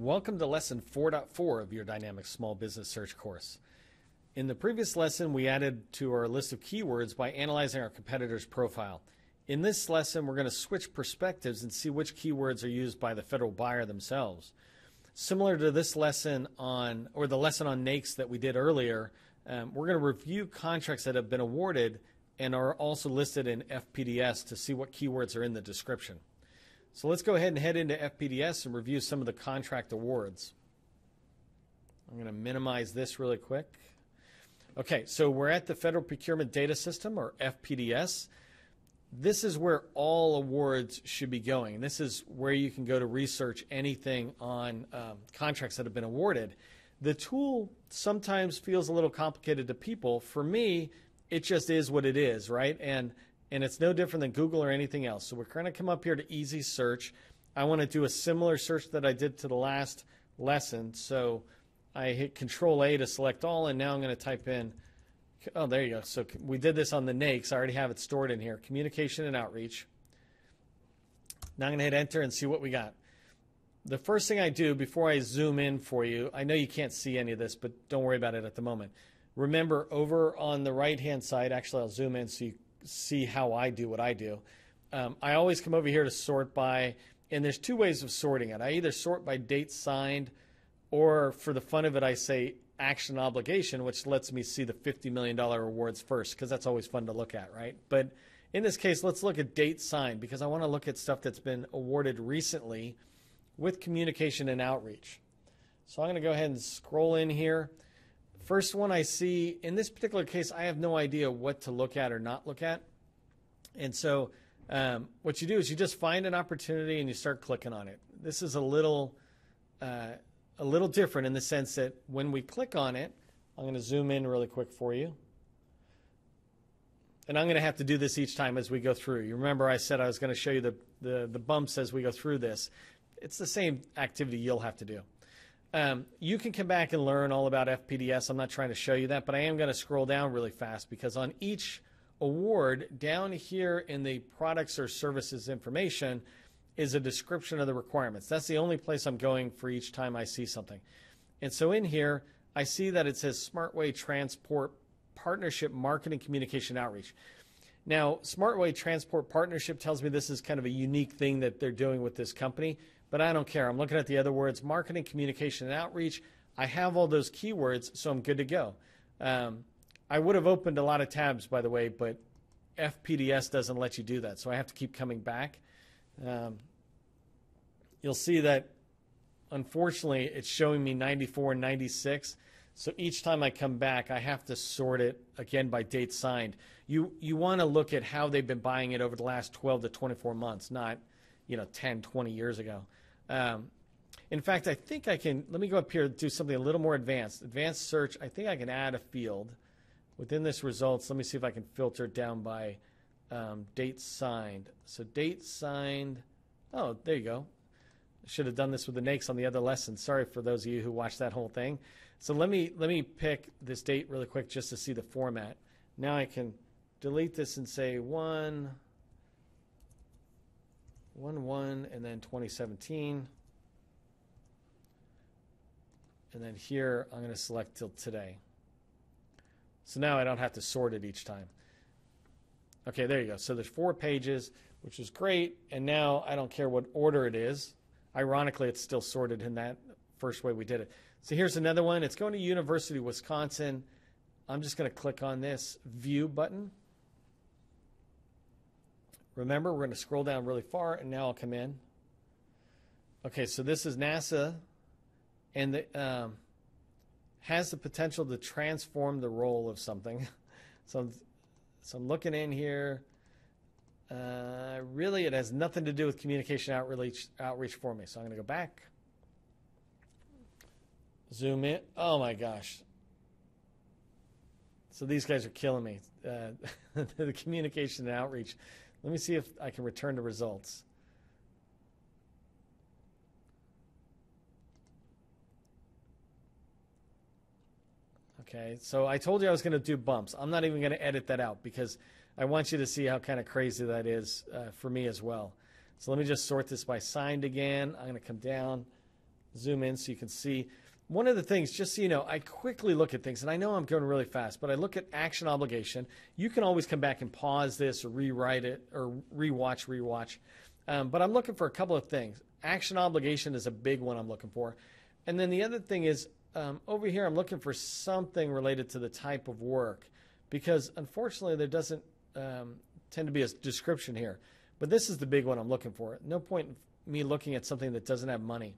Welcome to lesson 4.4 of your Dynamic Small Business Search course. In the previous lesson, we added to our list of keywords by analyzing our competitor's profile. In this lesson, we're going to switch perspectives and see which keywords are used by the federal buyer themselves. Similar to this lesson or the lesson on NAICS that we did earlier, we're going to review contracts that have been awarded and are also listed in FPDS to see what keywords are in the description. So let's go ahead and head into FPDS and review some of the contract awards. I'm going to minimize this really quick. Okay, so we're at the Federal Procurement Data System, or FPDS. This is where all awards should be going. This is where you can go to research anything on contracts that have been awarded. The tool sometimes feels a little complicated to people. For me, it just is what it is, right? And it's no different than Google or anything else. So we're going to come up here to easy search. I want to do a similar search that I did to the last lesson. So I hit Control A to select all, and now I'm going to type in, oh, there you go. So we did this on the NAICS. I already have it stored in here, communication and outreach. Now I'm going to hit enter and see what we got. The first thing I do before I zoom in for you, I know you can't see any of this, but don't worry about it at the moment. Remember, over on the right-hand side, actually I'll zoom in so you see how I do what I do. I always come over here to sort by, and there's two ways of sorting it. I either sort by date signed, or for the fun of it, I say action obligation, which lets me see the $50 million awards first, because that's always fun to look at, right? But in this case, let's look at date signed, because I want to look at stuff that's been awarded recently with communication and outreach. So I'm going to go ahead and scroll in here. First one I see, in this particular case, I have no idea what to look at or not look at. And so what you do is you just find an opportunity and you start clicking on it. This is a little different in the sense that when we click on it, I'm going to zoom in really quick for you. And I'm going to have to do this each time as we go through. You remember I said I was going to show you the bumps as we go through this. It's the same activity you'll have to do. You can come back and learn all about FPDS. I'm not trying to show you that, but I am going to scroll down really fast because on each award, down here in the products or services information is a description of the requirements. That's the only place I'm going for each time I see something. And so in here, I see that it says SmartWay Transport Partnership Marketing Communication Outreach. Now, SmartWay Transport Partnership tells me this is kind of a unique thing that they're doing with this company. But I don't care. I'm looking at the other words, marketing, communication, and outreach. I have all those keywords, so I'm good to go. I would have opened a lot of tabs, by the way, but FPDS doesn't let you do that, so I have to keep coming back. You'll see that, unfortunately, it's showing me 94 and 96. So each time I come back, I have to sort it, again, by date signed. You want to look at how they've been buying it over the last 12 to 24 months, not 10, 20 years ago. In fact, I think I can, let me go up here and do something a little more advanced. Advanced search, I think I can add a field. Within this results, let me see if I can filter it down by date signed. So date signed, oh, there you go. I should have done this with the NAICS on the other lesson. Sorry for those of you who watched that whole thing. So let me pick this date really quick just to see the format. Now I can delete this and say 1/1 and then 2017. And then here I'm going to select till today. So now I don't have to sort it each time. Okay, there you go. So there's 4 pages, which is great. And now I don't care what order it is. Ironically, it's still sorted in that first way we did it. So here's another one. It's going to University of Wisconsin. I'm just going to click on this View button. Remember, we're going to scroll down really far, and now I'll come in. Okay, so this is NASA, and it has the potential to transform the role of something. So I'm looking in here. Really, it has nothing to do with communication outreach for me. So I'm going to go back. Zoom in. Oh, my gosh. So these guys are killing me. The communication and outreach. Let me see if I can return the results. Okay, so I told you I was going to do bumps. I'm not even going to edit that out because I want you to see how kind of crazy that is for me as well. So let me just sort this by signed again. I'm going to come down. zoom in so you can see. One of the things, just so you know, I quickly look at things, and I know I'm going really fast, but I look at action obligation. You can always come back and pause this or rewrite it or rewatch. But I'm looking for a couple of things. Action obligation is a big one I'm looking for. And then the other thing is, over here I'm looking for something related to the type of work, because unfortunately there doesn't tend to be a description here. But this is the big one I'm looking for. No point in me looking at something that doesn't have money.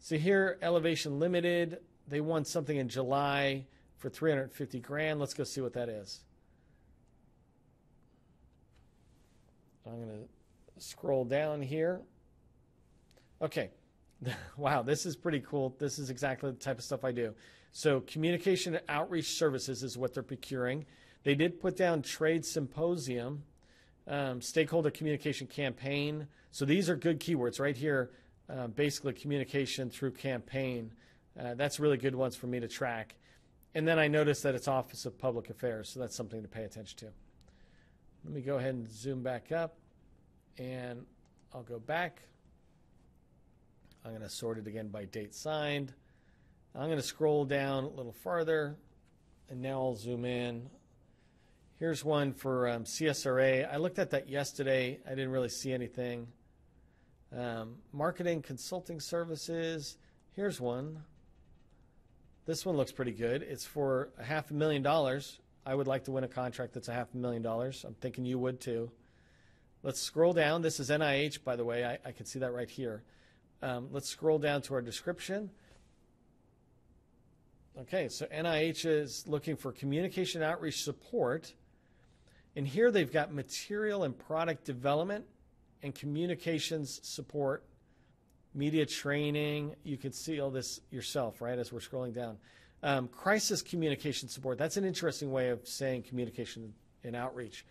So here, Elevation Limited, they won something in July for 350 grand. Let's go see what that is. I'm going to scroll down here. Okay. Wow, this is pretty cool. This is exactly the type of stuff I do. So communication and outreach services is what they're procuring. They did put down trade symposium, stakeholder communication campaign. So these are good keywords right here. Basically communication through campaign. That's really good ones for me to track. And then I noticed that it's Office of Public Affairs, so that's something to pay attention to. Let me go ahead and zoom back up, and I'll go back. I'm going to sort it again by date signed. I'm going to scroll down a little farther, and now I'll zoom in. Here's one for CSRA. I looked at that yesterday. I didn't really see anything. Marketing consulting services. Here's one. This one looks pretty good. It's for $500,000. I would like to win a contract that's $500,000. I'm thinking you would too. Let's scroll down. This is NIH, by the way. I can see that right here. Let's scroll down to our description. Okay, so NIH is looking for communication outreach support. And here they've got material and product development and communications support, media training. You can see all this yourself, right, as we're scrolling down. Crisis communication support. That's an interesting way of saying communication and outreach.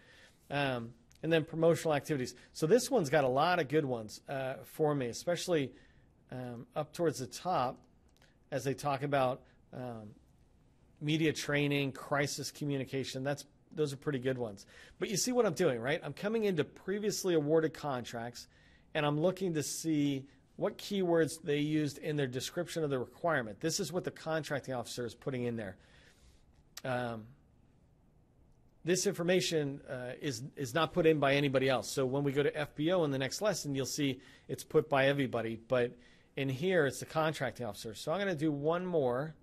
And then promotional activities. So this one's got a lot of good ones for me, especially up towards the top as they talk about media training, crisis communication. Those are pretty good ones. But you see what I'm doing, right? I'm coming into previously awarded contracts, and I'm looking to see what keywords they used in their description of the requirement. This is what the contracting officer is putting in there. This information is not put in by anybody else. So when we go to FBO in the next lesson, you'll see it's put by everybody. But in here, it's the contracting officer. So I'm going to do one more.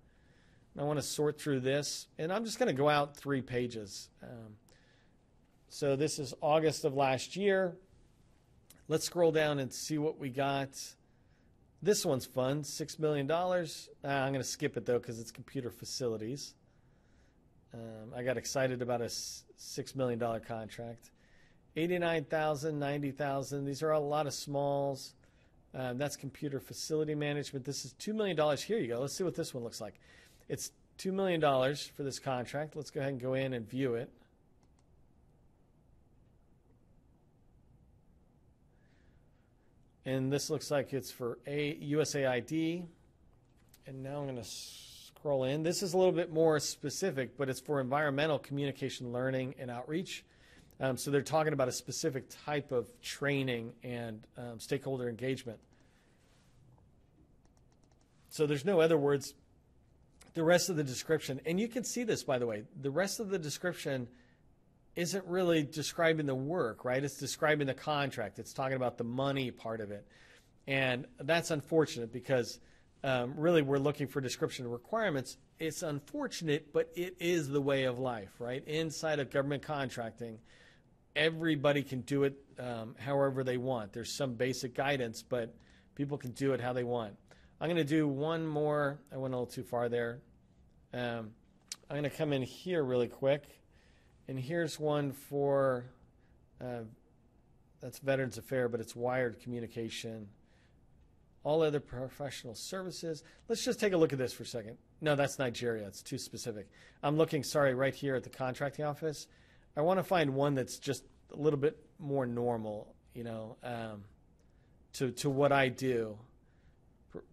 I want to sort through this, and I'm just going to go out 3 pages. So this is August of last year. Let's scroll down and see what we got. This one's fun, $6 million. I'm going to skip it, though, because it's computer facilities. I got excited about a $6 million contract. $89,000, $90,000. These are a lot of smalls. That's computer facility management. This is $2 million. Here you go. Let's see what this one looks like. It's $2 million for this contract. Let's go ahead and go in and view it. And this looks like it's for USAID. And now I'm going to scroll in. This is a little bit more specific, but it's for environmental communication, learning, and outreach. So they're talking about a specific type of training and stakeholder engagement. So there's no other words. The rest of the description, and you can see this, by the way, the rest of the description isn't really describing the work, right? It's describing the contract. It's talking about the money part of it. And that's unfortunate because really we're looking for description of requirements. It's unfortunate, but it is the way of life, right? Inside of government contracting, everybody can do it however they want. There's some basic guidance, but people can do it how they want. I'm going to do one more. I went a little too far there. I'm going to come in here really quick. And here's one for, that's Veterans Affairs, but it's wired communication. All other professional services. Let's just take a look at this for a second. No, that's Nigeria. It's too specific. I'm looking, sorry, right here at the contracting office. I want to find one that's just a little bit more normal, you know, to what I do.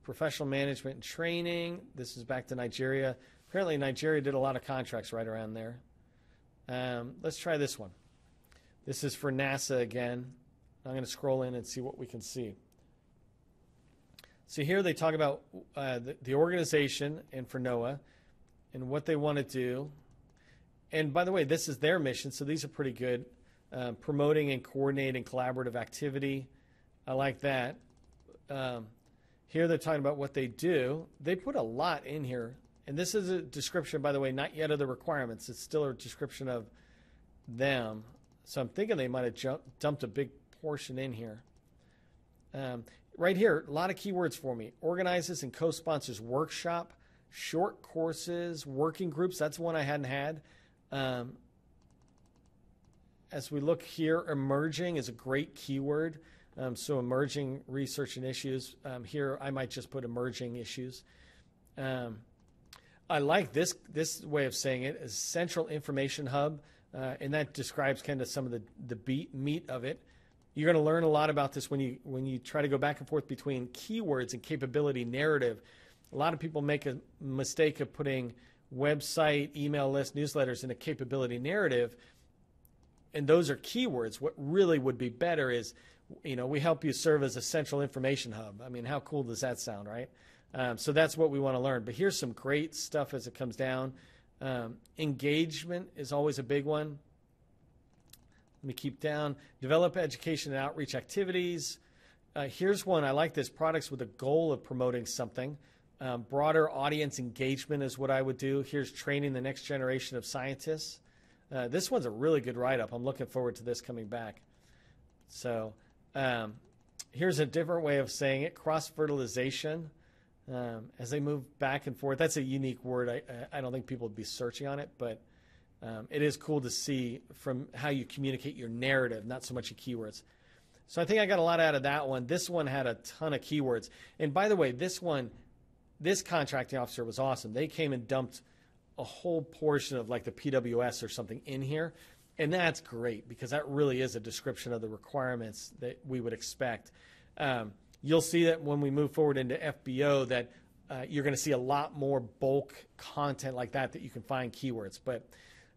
Professional management and training. This is back to Nigeria. Apparently Nigeria did a lot of contracts right around there. Let's try this one. This is for NASA again. I'm going to scroll in and see what we can see. So here they talk about the organization and for NOAA and what they want to do. And by the way, this is their mission, so these are pretty good. Promoting and coordinating collaborative activity. I like that. Here they're talking about what they do. They put a lot in here. And this is a description, by the way, not yet of the requirements. It's still a description of them. So I'm thinking they might have dumped a big portion in here. Right here, a lot of keywords for me. Organizes and co-sponsors workshop, short courses, working groups. That's one I hadn't had. As we look here, emerging is a great keyword. So emerging research and issues. Here, I might just put emerging issues. I like this way of saying it, as central information hub, and that describes kind of some of the meat of it. You're going to learn a lot about this when you try to go back and forth between keywords and capability narrative. A lot of people make a mistake of putting website, email list, newsletters in a capability narrative, and those are keywords. What really would be better is, we help you serve as a central information hub. I mean, how cool does that sound, right? So that's what we want to learn. But here's some great stuff as it comes down. Engagement is always a big one. Let me keep down. Develop education and outreach activities. Here's one. I like this. Products with a goal of promoting something. Broader audience engagement is what I would do. Here's training the next generation of scientists. This one's a really good write-up. I'm looking forward to this coming back. So here's a different way of saying it. Cross-fertilization. As they move back and forth. That's a unique word. I don't think people would be searching on it, but it is cool to see from how you communicate your narrative, not so much your keywords. So I think I got a lot out of that one. This one had a ton of keywords. And by the way, this contracting officer was awesome. They came and dumped a whole portion of like the PWS or something in here. And that's great because that really is a description of the requirements that we would expect. You'll see that when we move forward into FBO that you're going to see a lot more bulk content like that you can find keywords. But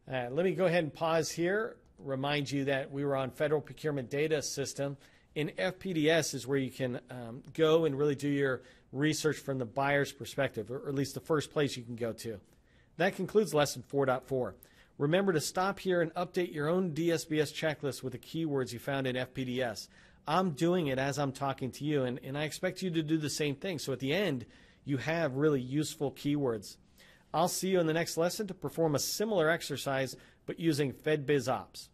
let me go ahead and pause here, remind you that we were on Federal Procurement Data System. In FPDS is where you can go and really do your research from the buyer's perspective, or at least the first place you can go to. That concludes Lesson 4.4. Remember to stop here and update your own DSBS checklist with the keywords you found in FPDS. I'm doing it as I'm talking to you, and I expect you to do the same thing. So at the end, you have really useful keywords. I'll see you in the next lesson to perform a similar exercise, but using FedBizOps.